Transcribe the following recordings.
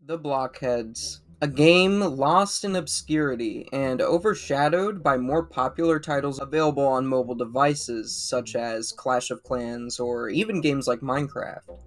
The Blockheads, a game lost in obscurity and overshadowed by more popular titles available on mobile devices such as Clash of Clans or even games like Minecraft.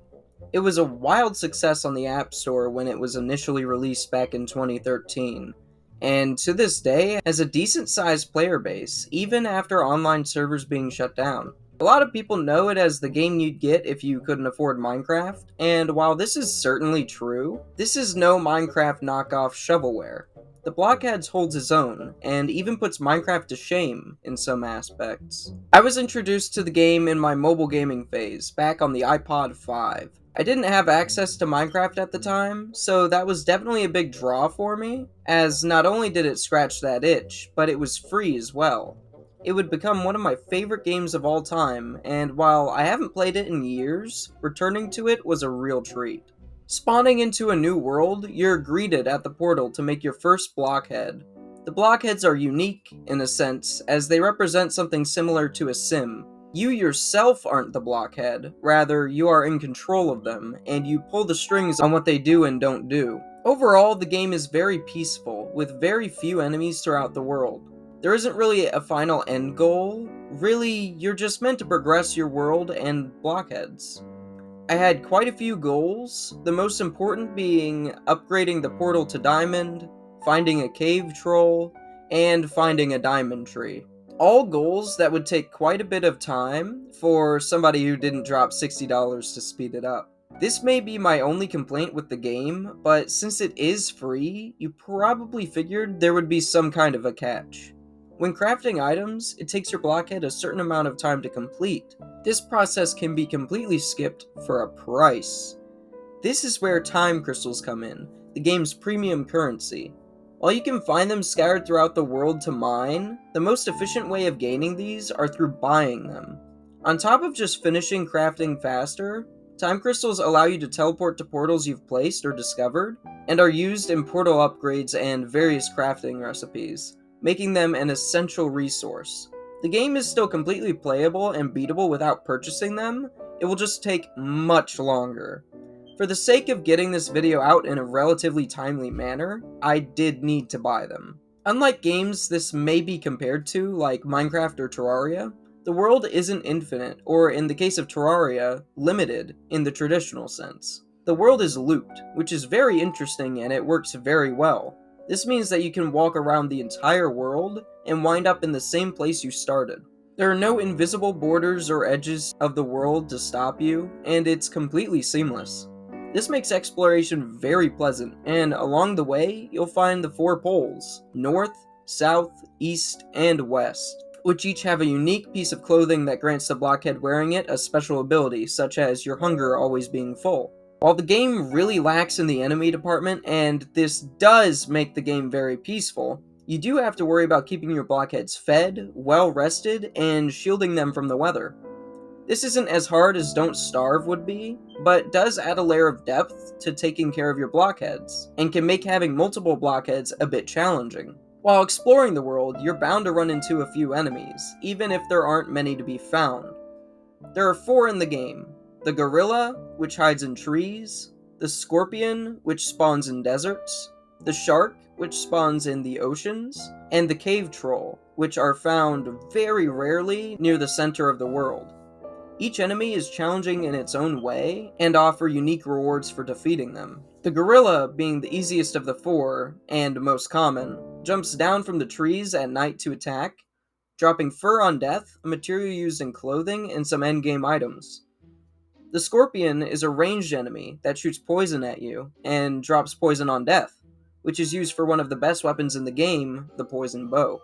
It was a wild success on the App Store when it was initially released back in 2013, and to this day has a decent sized player base, even after online servers being shut down. A lot of people know it as the game you'd get if you couldn't afford Minecraft, and while this is certainly true, this is no Minecraft knockoff shovelware. The Blockheads holds its own, and even puts Minecraft to shame in some aspects. I was introduced to the game in my mobile gaming phase, back on the iPod 5. I didn't have access to Minecraft at the time, so that was definitely a big draw for me, as not only did it scratch that itch, but it was free as well. It would become one of my favorite games of all time, and while I haven't played it in years, returning to it was a real treat. Spawning into a new world, you're greeted at the portal to make your first blockhead. The blockheads are unique, in a sense, as they represent something similar to a sim. You yourself aren't the blockhead, rather, you are in control of them, and you pull the strings on what they do and don't do. Overall, the game is very peaceful, with very few enemies throughout the world. There isn't really a final end goal, really, you're just meant to progress your world and blockheads. I had quite a few goals, the most important being upgrading the portal to diamond, finding a cave troll, and finding a diamond tree. All goals that would take quite a bit of time for somebody who didn't drop $60 to speed it up. This may be my only complaint with the game, but since it is free, you probably figured there would be some kind of a catch. When crafting items, it takes your blockhead a certain amount of time to complete. This process can be completely skipped for a price. This is where time crystals come in, the game's premium currency. While you can find them scattered throughout the world to mine, the most efficient way of gaining these are through buying them. On top of just finishing crafting faster, time crystals allow you to teleport to portals you've placed or discovered, and are used in portal upgrades and various crafting recipes, making them an essential resource. The game is still completely playable and beatable without purchasing them, it will just take much longer. For the sake of getting this video out in a relatively timely manner, I did need to buy them. Unlike games this may be compared to, like Minecraft or Terraria, the world isn't infinite, or in the case of Terraria, limited in the traditional sense. The world is looped, which is very interesting and it works very well. This means that you can walk around the entire world and wind up in the same place you started. There are no invisible borders or edges of the world to stop you, and it's completely seamless. This makes exploration very pleasant, and along the way, you'll find the 4 poles, north, south, east, and west, which each have a unique piece of clothing that grants the blockhead wearing it a special ability, such as your hunger always being full. While the game really lacks in the enemy department, and this does make the game very peaceful, you do have to worry about keeping your blockheads fed, well rested, and shielding them from the weather. This isn't as hard as Don't Starve would be, but does add a layer of depth to taking care of your blockheads, and can make having multiple blockheads a bit challenging. While exploring the world, you're bound to run into a few enemies, even if there aren't many to be found. There are 4 in the game: the gorilla, which hides in trees, the scorpion, which spawns in deserts, the shark, which spawns in the oceans, and the cave troll, which are found very rarely near the center of the world. Each enemy is challenging in its own way, and offer unique rewards for defeating them. The gorilla, being the easiest of the 4, and most common, jumps down from the trees at night to attack, dropping fur on death, a material used in clothing and some endgame items. The scorpion is a ranged enemy that shoots poison at you, and drops poison on death, which is used for one of the best weapons in the game, the poison bow.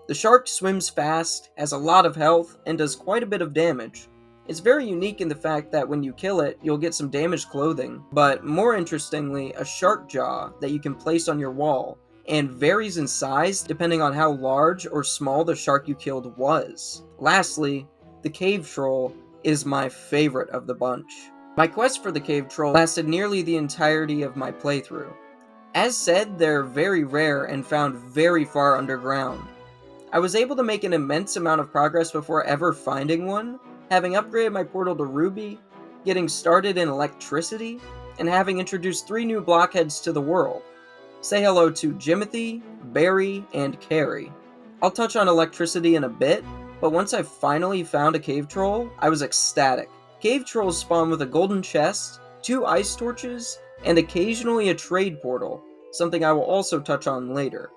The shark swims fast, has a lot of health, and does quite a bit of damage. It's very unique in the fact that when you kill it, you'll get some damaged clothing, but more interestingly, a shark jaw that you can place on your wall, and varies in size depending on how large or small the shark you killed was. Lastly, the cave troll is my favorite of the bunch. My quest for the cave troll lasted nearly the entirety of my playthrough. As said, they're very rare and found very far underground. I was able to make an immense amount of progress before ever finding one, having upgraded my portal to Ruby, getting started in electricity, and having introduced 3 new blockheads to the world. Say hello to Jimothy, Barry, and Carrie. I'll touch on electricity in a bit, but once I finally found a cave troll, I was ecstatic. Cave trolls spawn with a golden chest, 2 ice torches, and occasionally a trade portal, something I will also touch on later.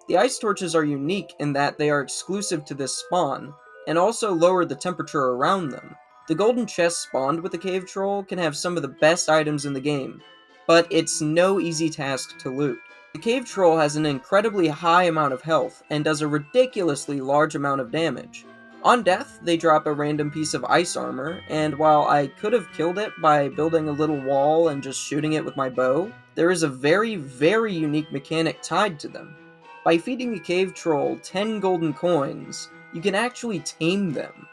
The ice torches are unique in that they are exclusive to this spawn, and also lower the temperature around them. The golden chest spawned with the cave troll can have some of the best items in the game, but it's no easy task to loot. The cave troll has an incredibly high amount of health, and does a ridiculously large amount of damage. On death, they drop a random piece of ice armor, and while I could have killed it by building a little wall and just shooting it with my bow, there is a very, very unique mechanic tied to them. By feeding a cave troll 10 golden coins, you can actually tame them.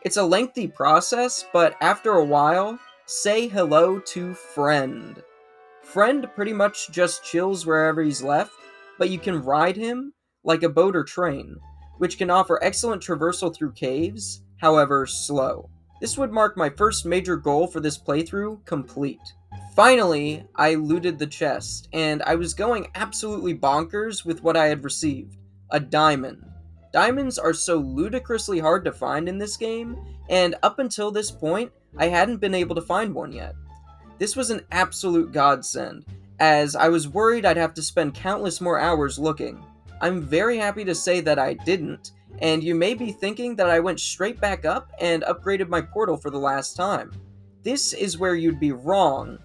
It's a lengthy process, but after a while, say hello to Friend. Friend pretty much just chills wherever he's left, but you can ride him like a boat or train, which can offer excellent traversal through caves, however slow. This would mark my first major goal for this playthrough complete. Finally, I looted the chest, and I was going absolutely bonkers with what I had received. A diamond. Diamonds are so ludicrously hard to find in this game, and up until this point, I hadn't been able to find one yet. This was an absolute godsend, as I was worried I'd have to spend countless more hours looking. I'm very happy to say that I didn't, and you may be thinking that I went straight back up and upgraded my portal for the last time. This is where you'd be wrong,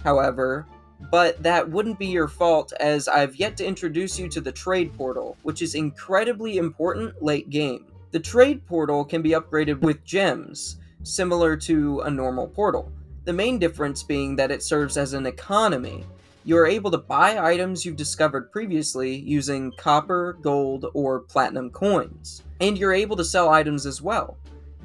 however, but that wouldn't be your fault, as I've yet to introduce you to the trade portal, which is incredibly important late game. The trade portal can be upgraded with gems, similar to a normal portal. The main difference being that it serves as an economy. You are able to buy items you've discovered previously using copper, gold, or platinum coins. And you're able to sell items as well.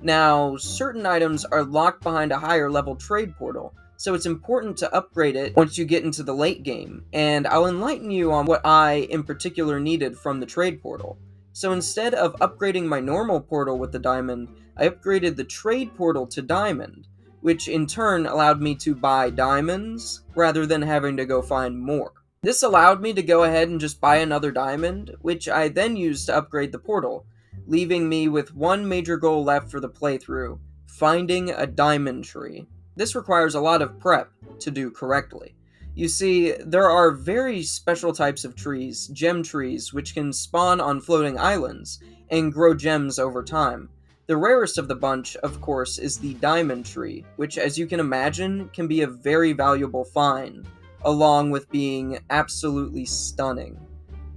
Now, certain items are locked behind a higher level trade portal, so it's important to upgrade it once you get into the late game, and I'll enlighten you on what I, in particular, needed from the trade portal. So instead of upgrading my normal portal with the diamond, I upgraded the trade portal to diamond, which in turn allowed me to buy diamonds, rather than having to go find more. This allowed me to go ahead and just buy another diamond, which I then used to upgrade the portal, leaving me with one major goal left for the playthrough: finding a diamond tree. This requires a lot of prep to do correctly. You see, there are very special types of trees, gem trees, which can spawn on floating islands and grow gems over time. The rarest of the bunch, of course, is the diamond tree, which, as you can imagine, can be a very valuable find, along with being absolutely stunning.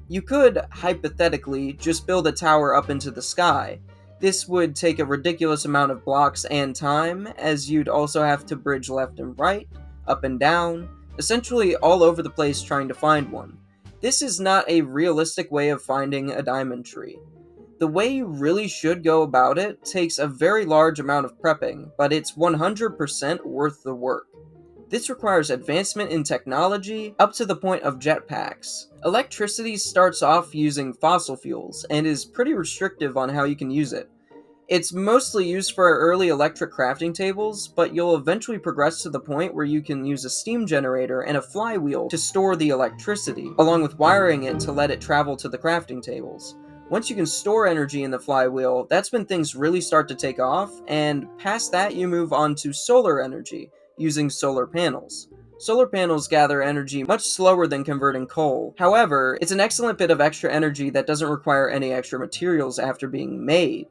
You could, hypothetically, just build a tower up into the sky. This would take a ridiculous amount of blocks and time, as you'd also have to bridge left and right, up and down, essentially all over the place trying to find one. This is not a realistic way of finding a diamond tree. The way you really should go about it takes a very large amount of prepping, but it's 100% worth the work. This requires advancement in technology up to the point of jetpacks. Electricity starts off using fossil fuels and is pretty restrictive on how you can use it. It's mostly used for early electric crafting tables, but you'll eventually progress to the point where you can use a steam generator and a flywheel to store the electricity, along with wiring it to let it travel to the crafting tables. Once you can store energy in the flywheel, that's when things really start to take off, and past that you move on to solar energy, using solar panels. Solar panels gather energy much slower than converting coal. However, it's an excellent bit of extra energy that doesn't require any extra materials after being made.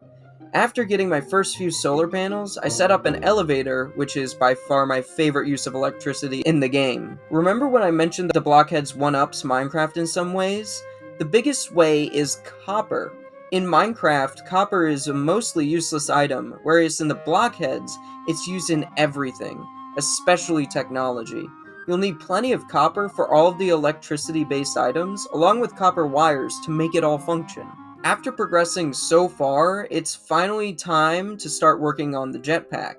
After getting my first few solar panels, I set up an elevator, which is by far my favorite use of electricity in the game. Remember when I mentioned that the Blockheads one-ups Minecraft in some ways? The biggest way is copper. In Minecraft, copper is a mostly useless item, whereas in the Blockheads, it's used in everything, especially technology. You'll need plenty of copper for all of the electricity-based items, along with copper wires to make it all function. After progressing so far, it's finally time to start working on the jetpack.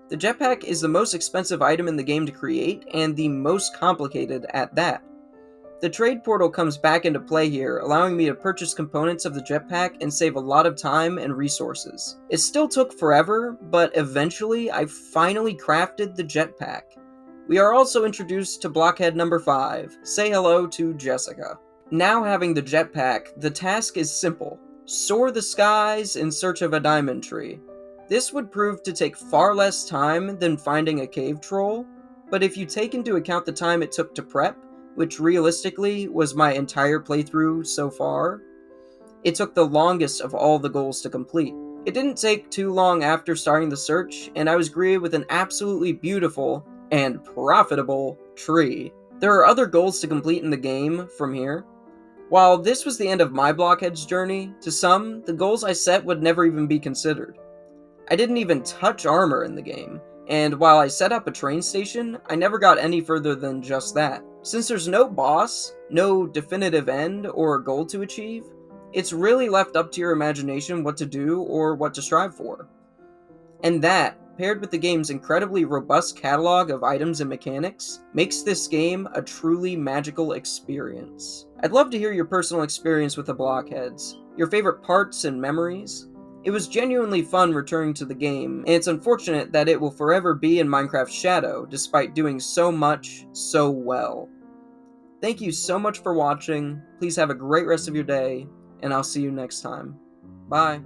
The jetpack is the most expensive item in the game to create, and the most complicated at that. The trade portal comes back into play here, allowing me to purchase components of the jetpack and save a lot of time and resources. It still took forever, but eventually I finally crafted the jetpack. We are also introduced to Blockhead number 5, Say Hello to Jessica. Now having the jetpack, the task is simple. Soar the skies in search of a diamond tree. This would prove to take far less time than finding a cave troll, but if you take into account the time it took to prep, which realistically was my entire playthrough so far, it took the longest of all the goals to complete. It didn't take too long after starting the search, and I was greeted with an absolutely beautiful and profitable tree. There are other goals to complete in the game from here. While this was the end of my Blockheads journey, to some, the goals I set would never even be considered. I didn't even touch armor in the game, and while I set up a train station, I never got any further than just that. Since there's no boss, no definitive end or goal to achieve, it's really left up to your imagination what to do or what to strive for. And that, paired with the game's incredibly robust catalog of items and mechanics, makes this game a truly magical experience. I'd love to hear your personal experience with the Blockheads, your favorite parts and memories. It was genuinely fun returning to the game, and it's unfortunate that it will forever be in Minecraft's shadow despite doing so much so well. Thank you so much for watching, please have a great rest of your day, and I'll see you next time. Bye.